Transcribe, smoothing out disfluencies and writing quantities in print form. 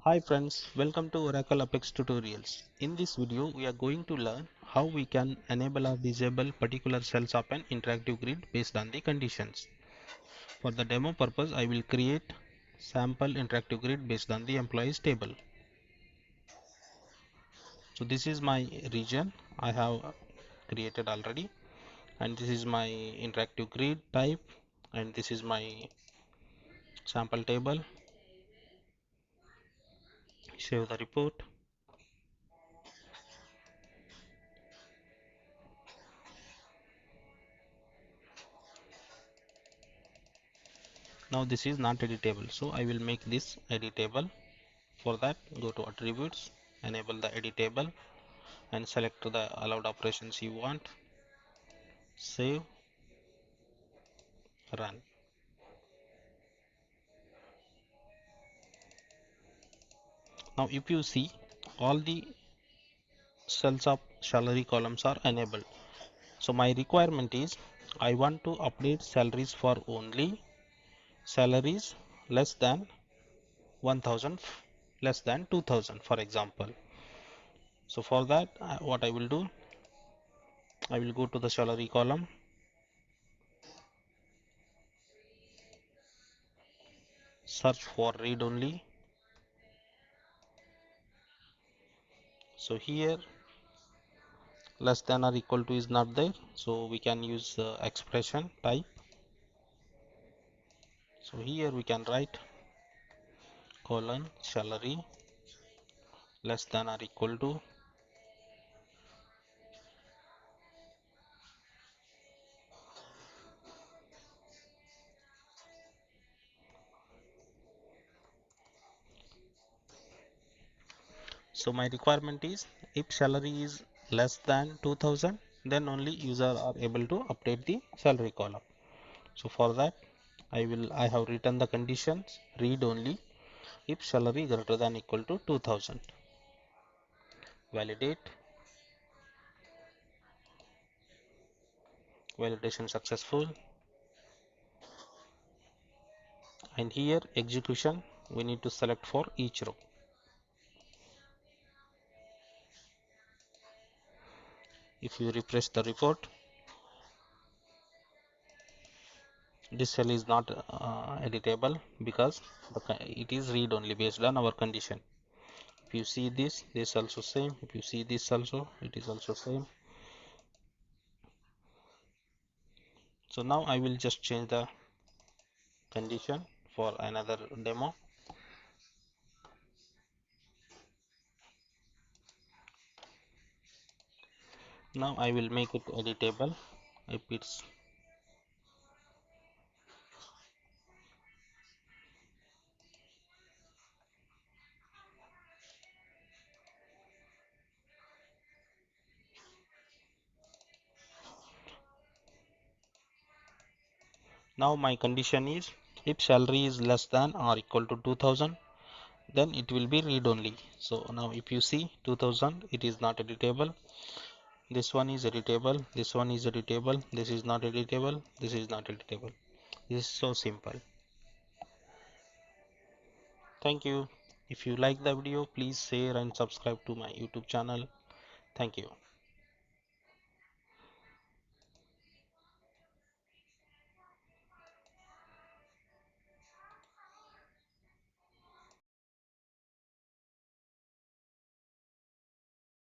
Hi friends, welcome to Oracle Apex tutorials. In this video, we are going to learn how we can enable or disable particular cells of an interactive grid based on the conditions. For the demo purpose, I will create sample interactive grid based on the employees table. So this is my region I have created already, and this is my interactive grid type, and this is my sample table. Save the report. Now this is not editable, so I will make this editable. For that, go to attributes, enable the editable, and select the allowed operations you want. Save, run. Now if you see, all the cells of salary columns are enabled. So my requirement is I want to update salaries for only salaries less than 1000, less than 2000 for example. So for that, what I will do, I will go to the salary column, search for read only. So here less than or equal to is not there, so we can use expression type. So here we can write colon salary less than or equal to so my requirement is if salary is less than 2000, then only user are able to update the salary column. So for that, I have written the conditions read only if salary greater than equal to 2000. Validate. Validation successful. And here execution, we need to select for each row. If you refresh the report, this cell is not editable because it is read only based on our condition. If you see this also same. If you see this also, it is also same. So now I will just change the condition for another demo. Now I will make it editable. If it's now my condition is if salary is less than or equal to 2000, then it will be read only. So now if you see 2000, it is not editable. This one is editable, this one is editable, this is not editable, this is not editable. This is so simple. Thank you. If you like the video, please share and subscribe to my YouTube channel. Thank you.